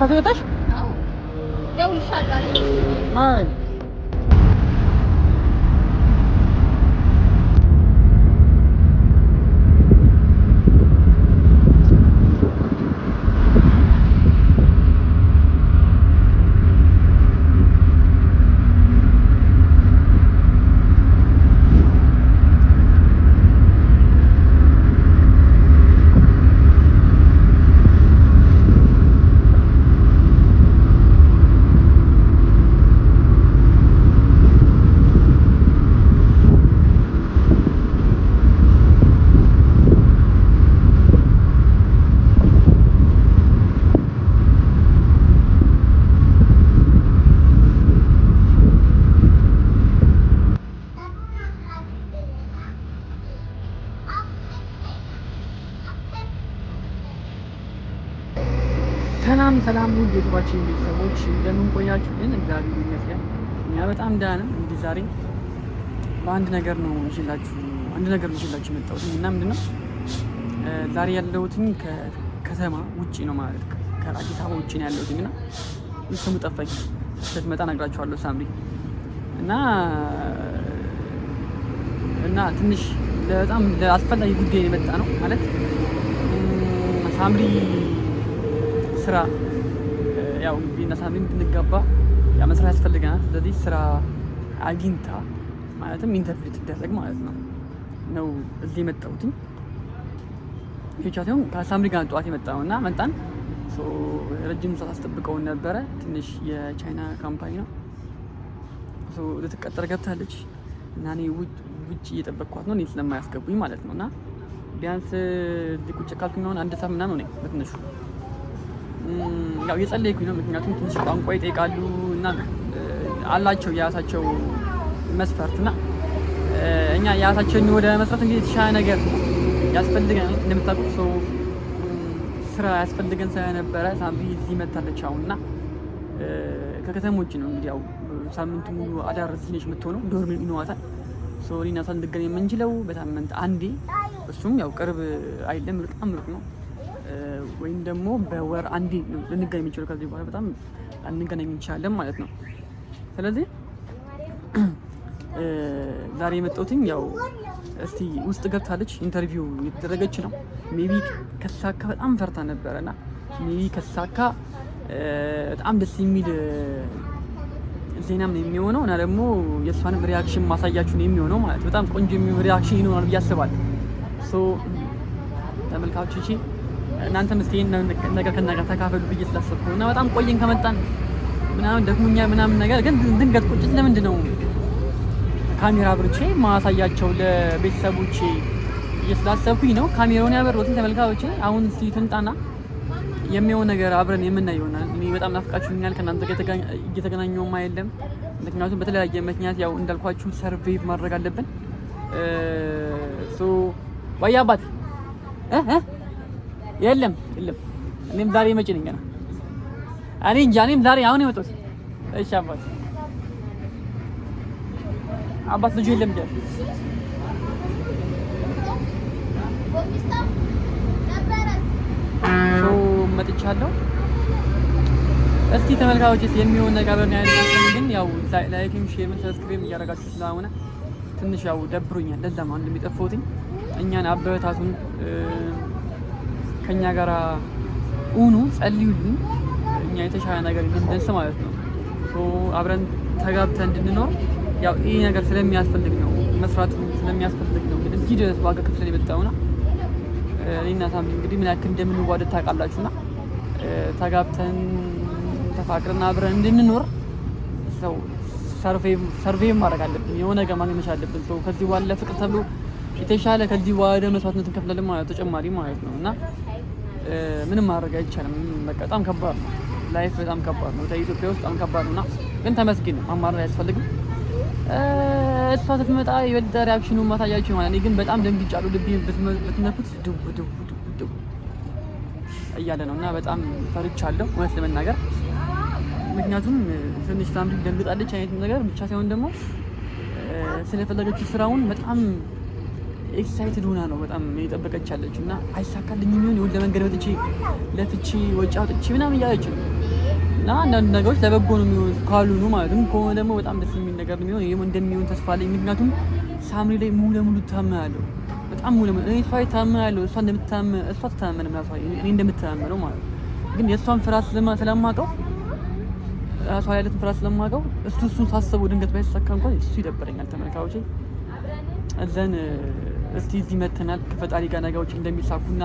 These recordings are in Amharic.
ፈተሽ አው ደውልሻለሁ ማይ ሰላም ውድ የዩቲዩባችን ቤተሰቦች እንደምን ቆያችሁ? እግዚአብሔር ይመስገን እኛ በጣም ደህና ነን። እንግዲህ ዛሬ አንድ ነገር ነው ይዤላችሁ የመጣሁት እና ምንድነው ዛሬ ያለሁት ከከተማ ውጪ ነው ማለት ከአዲስ አበባ ውጪ ነው ያለሁት እና ስሙ ጠፋኝ። ስትመጣ እነግራችኋለሁ ሳምሪ እና ትንሽ በጣም ለአስፈላጊ ጉዳይ የመጣ ነው ማለት ሳምሪ ስራ ያው እንግዲህ ሳምሪ እንድንጋባ ያ መስራት ያስፈልገናል። ስለዚህ ስራ አግኝታ ማለትም ኢንተርቪው ትደረግ ማለት ነው እዚህ የመጣሁት ብቻ ከሳምሪ ጋር ጠዋት የመጣው እና መጣን። ረጅም ሰዓት አስጠብቀውን ነበረ። ትንሽ የቻይና ካምፓኒ ነው ልትቀጠር ገብታለች እና እኔ ውጭ እየጠበቅኳት ነው እኔ ስለማያስገቡኝ ማለት ነው። እና ቢያንስ ቁጭ ካልኩኝ አሁን አንድ ሰዓት ምናምን ነው በትንሹ ያው እየጸለይኩኝ ነው። ምክንያቱም ትንሽ ቋንቋ ይጠይቃሉ እና አላቸው የራሳቸው መስፈርት እና እኛ የራሳቸውን ወደ መስራት እንግዲህ የተሻለ ነገር ያስፈልገን እንደምታውቁት ሰው ስራ ያስፈልገን ስለነበረ ሳምሪ እዚህ መታለች አሁን እና ከከተሞች ነው እንግዲህ ያው ሳምንቱ ሙሉ አዳር እዚህ ነች የምትሆነው። ዶርም ይኖራታል። እኔና እሷ እንገናኝ የምንችለው በሳምንት አንዴ፣ እሱም ያው ቅርብ አይደለም በጣም ሩቅ ነው። ወይም ደግሞ በወር አንዴ ልንገናኝ የምንችለው። ከዚህ በኋላ በጣም አንገናኝ እንችላለን ማለት ነው። ስለዚህ ዛሬ የመጣሁትኝ ያው እስቲ ውስጥ ገብታለች፣ ኢንተርቪው የተደረገች ነው። ሜቢ ከሳካ በጣም ፈርታ ነበረና ሜቢ ከሳካ በጣም ደስ የሚል ዜናም ነው የሚሆነው እና ደግሞ የእሷንም ሪያክሽን ማሳያችሁ ነው የሚሆነው ማለት በጣም ቆንጆ የሚሆን ሪያክሽን ይኖራል ብዬ አስባለሁ። ተመልካቾቼ እናንተም እስኪ ነገር ከእናንተ ጋር ተካፈሉ ብዬ ስላሰብኩ እና በጣም ቆየን ከመጣን ምናምን ደክሞኛ ምናምን ነገር ግን ድንገት ቁጭት ለምንድን ነው ካሜራ አብርቼ ማሳያቸው ለቤተሰቦቼ እየስላሰብኩኝ ነው ካሜራውን ያበረውትን ተመልካቾቼ። አሁን እስኪ ትምጣና የሚሆን ነገር አብረን የምናየው ይሆናል። እኔ በጣም ናፍቃችሁኛል። ከእናንተ ጋር እየተገናኘሁም አይደለም። ምክንያቱም በተለያየ ምክንያት ያው እንዳልኳችሁ ሰርቬይ ማድረግ አለብን። ወይ አባት የለም እኔም ዛሬ መጪ ነኝ ገና እኔ እንጃ። እኔም ዛሬ አሁን የመጣሁት እሺ አባት ልጁ የለም እንዴ? መጥቻለሁ። እስቲ ተመልካቾች የሚሆን ነገር ነው ያለው። ግን ያው ላይክም ሼርም ሰብስክራይብ እያደረጋችሁ ስለሆነ ትንሽ ያው ደብሮኛል። ለዛም አንድ የሚጠፋውትኝ እኛን አበረታቱን፣ ከኛ ጋራ ኡኑ ጸልዩልን፣ እኛ የተሻለ ነገር እንድንደርስ ማለት ነው። አብረን ተጋብተን እንድንኖር ያው ይሄ ነገር ስለሚያስፈልግ ነው፣ መስራት ስለሚያስፈልግ ነው። እንግዲህ እዚህ ድረስ ዋጋ ከፍለን የመጣውና እኔና ሳምሪ እንግዲህ ምን ያክል እንደምንዋደድ ታውቃላችሁና ተጋብተን ተፋቅረን አብረን እንድንኖር ሰው ሰርቬይ ማድረግ አለብን። የሆነ ነገር ማግኘት አለብን። ሰው ከዚህ በኋላ ፍቅር ተብሎ የተሻለ ከዚህ በኋላ መስዋዕትነት እንከፍላለን ማለት ተጨማሪ ማለት ነው እና ምንም ማድረግ አይቻልም። በቃ በጣም ከባድ ነው። ላይፍ በጣም ከባድ ነው። ኢትዮጵያ ውስጥ በጣም ከባድ ነውና ግን ተመስገን ማማረር አያስፈልግም። እሷ ስትመጣ የበለጠ ሪአክሽኑን ማሳያችሁ ማለት ነው። ግን በጣም ደንግጫለሁ። ልቤ ብትነኩት ድው እያለ ነው እና በጣም ፈርቻለሁ እውነት ለመናገር። ምክንያቱም ትንሽ ሳምሪ ደንግጣለች አይነት ነገር ብቻ ሳይሆን ደግሞ ስለፈለገችው ስራውን በጣም ኤክሳይትድ ሆና ነው በጣም እየጠበቀች ያለችው እና አይሳካልኝም ይሁን ይሁን ለመንገድ ወጥቼ ለፍቼ ወጪ አውጥቼ ምናምን እያለች ነው እና አንዳንድ ነገሮች ለበጎ ነው የሚሆኑት ካልሆኑ ማለትም ከሆነ ደግሞ በጣም ደስ የሚል ነገር ነው የሚሆነው እንደሚሆን ተስፋ አለኝ። ምክንያቱም ሳምሪ ላይ ሙሉ ለሙሉ ታምናለሁ፣ በጣም ሙሉ ለሙሉ እኔ እሷ ታምናለሁ። እሷ እንደምታምን እሷ ትታመን ምናምን እኔ እንደምታመነው ማለት ነው። ግን የእሷን ፍርሃት ስለማውቀው ራሷ ያለትን ፍርሃት ስለማውቀው እሱን ሳስበው ድንገት ባይሳካ እንኳን እሱ ይደበረኛል። ተመልካቾቼ እዘን እስቲ እዚህ መተናል ከፈጣሪ ጋር ነገሮች እንደሚሳኩና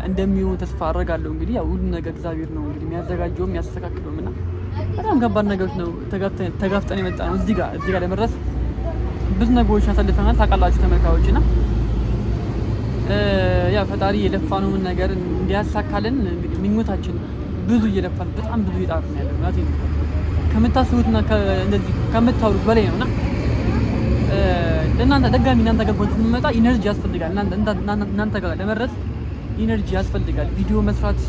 እንደሚሆን ተስፋ አደርጋለሁ። እንግዲህ ያው ሁሉ ነገር እግዚአብሔር ነው እንግዲህ የሚያዘጋጀውም የሚያስተካክለውም እና በጣም ከባድ ነገሮች ነው ተጋፍጠን የመጣ ነው እዚህ ጋር ለመድረስ ብዙ ነገሮች አሳልፈናል ታውቃላችሁ ተመልካቾች። እና ያው ፈጣሪ የለፋነውን ነገር እንዲያሳካልን እንግዲህ ምኞታችን ብዙ እየለፋን በጣም ብዙ እየጣርን ነው ያለው ማለት ነው። ከምታስቡትና እንደዚህ ከምታወሩት በላይ ነውና ለእናንተ ደጋሚ እናንተ ጋር ስንመጣ ኢነርጂ ያስፈልጋል። እናንተ ጋር ለመድረስ ኢነርጂ ያስፈልጋል። ቪዲዮ መስራት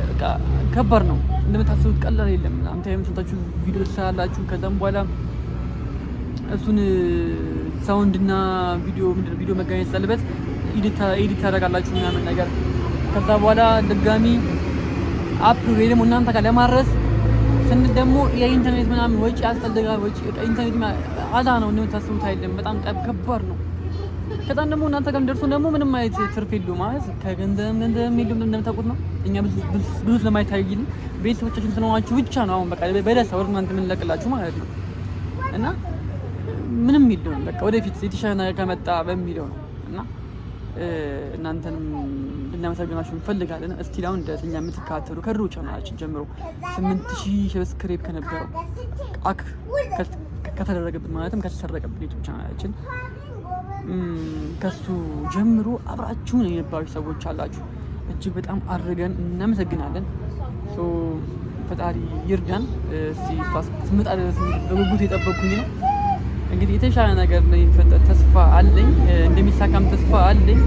በቃ ከባድ ነው፣ እንደምታስቡት ቀላል አይደለም። እናንተ የምትሰጣችሁ ቪዲዮ ትሰራላችሁ። ከዛም በኋላ እሱን ሳውንድና ቪዲዮ መገናኘት ስላለበት ኤዲት ታደርጋላችሁ ምናምን ነገር። ከዛ በኋላ ድጋሚ አፕሎድ ወይ ደግሞ እናንተ ጋር ለማድረስ ስንት ደግሞ የኢንተርኔት ምናምን ወጪ ያስፈልጋል። ወጪ ኢንተርኔት አዛ ነው እንደምታስቡት አይደለም፣ በጣም ከባድ ነው። ከዛም ደግሞ እናንተ ጋር ደርሶ ደግሞ ምንም አይነት ትርፍ የለውም ማለት ከገንዘብ የለውም እንደምታውቁት ነው። እኛ ብዙ ስለማይታይልን ቤተሰቦቻችን ስለሆናችሁ ብቻ ነው አሁን በቃ በደስታ ወደ እናንተ የምንለቅላችሁ ማለት ነው። እና ምንም የለውም በቃ ወደፊት የተሻለ ነገር ከመጣ በሚለው ነው። እና እናንተንም ልናመሰግናችሁ እንፈልጋለን። እስቲ አሁን እንደኛ የምትከታተሉ ከድሮ ቻናላችን ጀምሮ 8000 ሰብስክራይብ ከነበረው ከተደረገብን ማለትም ከተሰረቀብን ዩቲዩብ ቻናላችን ከሱ ጀምሮ አብራችሁን የነበራችሁ ሰዎች አላችሁ። እጅግ በጣም አድርገን እናመሰግናለን። ፈጣሪ ይርዳን። ስመጣ ድረስ በጉጉት የጠበቅኩኝ ነው። እንግዲህ የተሻለ ነገር እንደሚፈጠር ተስፋ አለኝ፣ እንደሚሳካም ተስፋ አለኝ።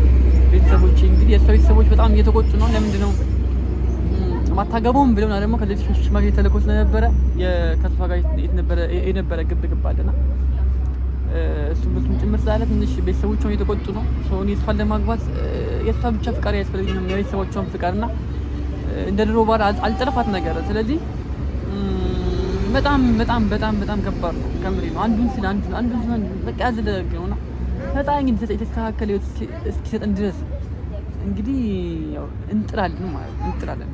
ቤተሰቦቼ እንግዲህ የእሷ ቤተሰቦች በጣም እየተቆጡ ነው። ለምንድን ነው ማታገባውም ብለውና ደግሞ ከዚህ ሽማግሌ ተልኮ ስለነበረ ከሷ ጋር የነበረ ግብ አለና እሱም ጭምር ስላለ ትንሽ ቤተሰቦቿን እየተቆጡ ነው። እኔ እሷን ለማግባት የእሷ ብቻ ፍቃድ አያስፈልግም፣ የቤተሰቦቿን ፍቃድና እንደ ድሮ ባል አልጠለፋት ነገር። ስለዚህ በጣም በጣም በጣም በጣም ከባድ ነው። ከምሬ ነው። አንዱን በቃ ያዘደረግ ነውና በጣም የተስተካከለ እስኪሰጠን ድረስ እንግዲህ ያው እንጥራለን ማለት ነው። እንጥራለን።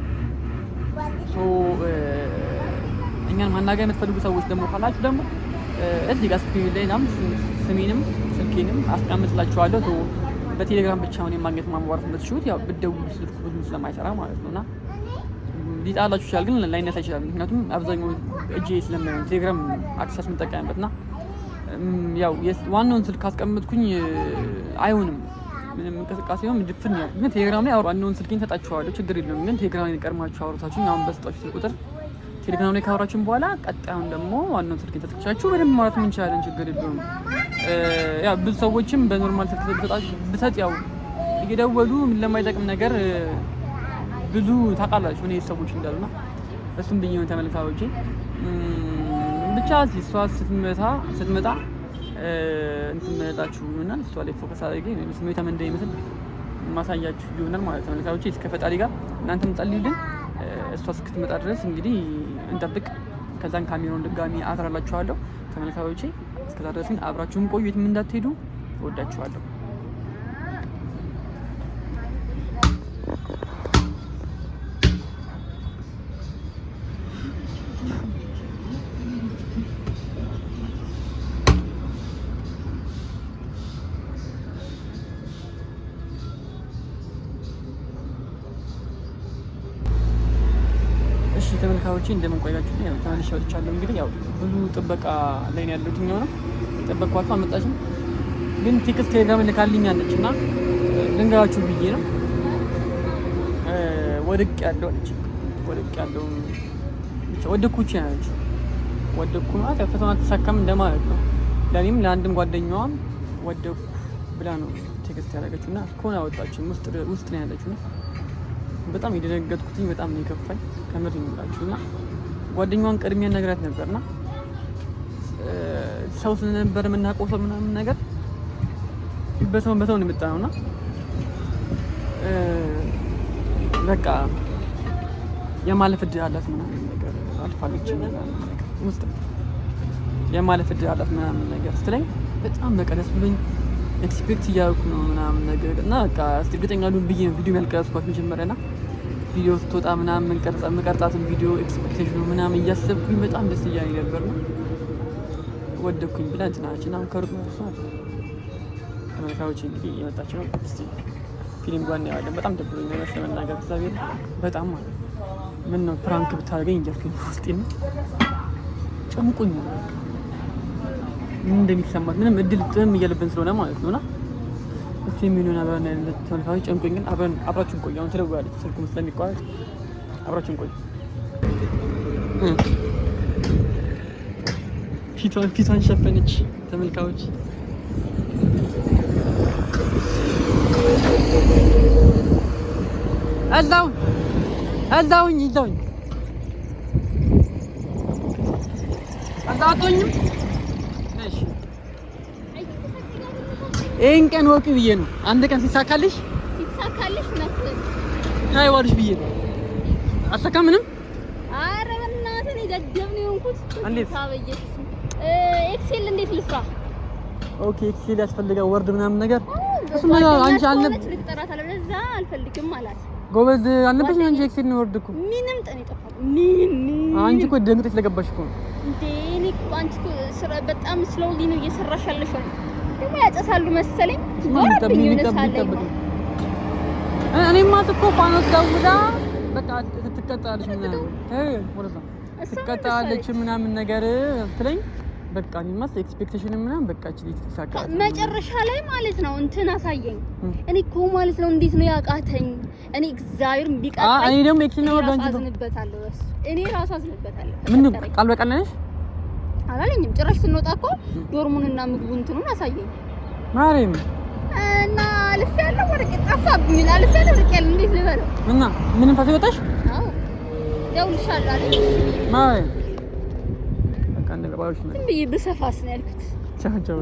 እኛን ማናገር የምትፈልጉ ሰዎች ደግሞ ካላችሁ ደግሞ እዚህ ጋር ስክሪን ላይ ስሜንም ስልኬንም አስቀምጥላችኋለሁ። በቴሌግራም ብቻ ነው ማግኘት ማማዋራት የምትችሉት። ያው ብትደውሉ ስልኩ ብዙ ስለማይሰራ ማለት ነውና ሊጣላችሁ ይችላል፣ ግን ላይነሳ ይችላል። ምክንያቱም አብዛኛው እጄ ስለማይሆን ቴሌግራም አክሰስ የምጠቀምበትና ያው ዋናውን ስልክ አስቀምጥኩኝ አይሆንም፣ ምንም እንቅስቃሴውም ድፍን ያለ። ግን ቴሌግራም ላይ ዋናውን ስልኬን ሰጣችኋለሁ፣ ችግር የለውም። ግን ቴሌግራም ላይ ቀድማችሁ አውርታችሁኝ አሁን በስጣችሁ ስልክ ቁጥር ቴሌግራም ላይ ካወራችን በኋላ ቀጣዩን ደግሞ ዋናውን ስልክ ተጠቅቻችሁ በደንብ ማውራት እንችላለን፣ ችግር የለውም። ያው ብዙ ሰዎችም በኖርማል ስልክ ብሰጥ ያው እየደወሉ ለማይጠቅም ነገር ብዙ ታውቃላችሁ እኔ ሰዎች እንዳሉና እሱም ብዬ ነው ተመልካቾቼ። ብቻ እሷ ስትመጣ እንትመጣችሁና እሷ ላይ ፎከስ አድርጌ ስሜታ ምን እንደሚመስል ማሳያችሁ ይሆናል ማለት ነው ተመልካቾቼ። እስከ ፈጣሪ ጋር እናንተም ጸልዩልን። እሷ እስክትመጣ ድረስ እንግዲህ እንጠብቅ። ከዛን ካሜራውን ድጋሚ አብራላችኋለሁ ተመልካቾቼ። እስከዛ ድረስ ግን አብራችሁን ቆዩ፣ የትም እንዳትሄዱ። እወዳችኋለሁ። ተመልካቾቼ እንደምን ቆያችሁ? ያው ተመልሼ ወጥቻለሁ። እንግዲህ ያው ብዙ ጥበቃ ላይ ነው ያለሁት። ነው የጠበቅኳት አልመጣችም፣ ግን ቴክስት ቴሌግራም ልካልኛለች እና ልንገራችሁ ብዬ ነው። ወድቅ ያለው ወደኩ ያለች ወደኩ ማለት ፈተና ተሳካም እንደማለት ነው። ለኔም ለአንድም ጓደኛዋም ወደኩ ብላ ነው ቴክስት ያደረገችውና እስኮን አወጣችኝ። ውስጥ ነው ያለችው ነው። በጣም የደነገጥኩትኝ፣ በጣም ነው የከፋኝ ከምር ይምላችሁና ጓደኛዋን ቀድሜ ነግራት ነበርና ሰው ስለነበር የምናውቀው ሰው ምናምን ነገር በሰው ነው የመጣነውና በቃ የማለፍ እድል አላት ምናምን ነገር አልፋለች ውስጥ የማለፍ እድል አላት ምናምን ነገር ስትለኝ በጣም በቃ ደስ ብሎኝ ኤክስፔክት እያደረኩ ነው ምናምን ነገር እና በቃ እርግጠኛ ልሁን ብዬ ነው ቪዲዮ ያልቀረጽኳት መጀመሪያ እና ቪዲዮ ስትወጣ ምናምን መቀርጻትን ቪዲዮ ኤክስፔክቴሽኑ ምናምን እያሰብኩኝ በጣም ደስ እያለኝ ነበር ነው ወደኩኝ ብላ እንትናችን አሁን ከሩቅ መልሶ ተመልካዮች እንግዲህ እየመጣችሁ ነው። እስቲ ፊልም ጓን ያለ በጣም ደብሮኝ ነው ለመናገር እግዚአብሔር በጣም ማለት ምን ነው ፕራንክ ብታደርገኝ እያልኩኝ ውስጤ ነው ጨንቆኝ ነው ምን እንደሚሰማት ምንም እድል ጥም እያለብን ስለሆነ ማለት ነውና እስቲ ምን ሆነ አብረን ተመልካዮች ጨንቆኝ ግን አብራችሁን ቆዩ። አሁን ትለዋለች ስልኩም ስለሚቋረጥ አብራችሁን ቆዩ። ፊቷን ሸፈነች ተመልካዮች እዛውኝ አዛቶኝም እሺ ይሄን ቀን ወቂ ብዬ ነው አንድ ቀን ሲሳካልሽ ነው ታይዋልሽ ብዬ ነው አሰካ ምንም ኧረ በእናትህ እኔ ደደብ ነው የሆንኩት እንዴት ታበየሽ ኤክሴል እንዴት ልስራ ኦኬ ኤክሴል ያስፈልጋል ወርድ ምናምን ነገር እሱ ማለት አንቺ አልነበረች ልትጠራታለ ለዛ አልፈልግም ማለት ጎበዝ አልነበረሽ እንጂ ኤክሴል ነው ወርድ እኮ ምንም ጠኔ ጠፋ ምንም አንቺ እኮ ደንግጠሽ ስለገባሽ እኮ እንዴ እኔ እኮ አንቺ እኮ ስራ በጣም ስሎሊ ነው እየሰራሽ ያለሽው ደግሞ ያጨሳሉ መሰለኝ ወርብኝ ይነሳለኝ እኔማ እኮ ፋኖስ ደውላ በቃ ትቀጣለች ምናምን ወረዛ ትቀጣለች ምናምን ነገር ትለኝ በቃ እኔማ ኤክስፔክቴሽን ምናምን በቃ እቺ ልትሳካ መጨረሻ ላይ ማለት ነው እንትን አሳየኝ እኔ እኮ ማለት ነው እንዴት ነው ያቃተኝ እኔ እግዚአብሔር ቢቃጣኝ እኔ ደግሞ ኤክስፔክቴሽን ነው ዳንጂ አዝንበታለሁ እኔ ራሱ አዝንበታለሁ ምን ቃል በቃል ነሽ አላለኝም ጭራሽ ስንወጣ እኮ ዶርሙንና ምግቡን እንትኑን አሳየኝ ማርያም እና አልፍ ያለው ወርቅ ጠፋብኝ አልፍ ያለው ወርቅ ያለው እንዴት ልበለው እና ምንም ፈተወጣሽ አዎ ደውልሻለሁ አይደል ማርያም በቃ እንደገባሽ ነው እንዴ ብሰፋስ ነው ያልኩት ቻው ቻው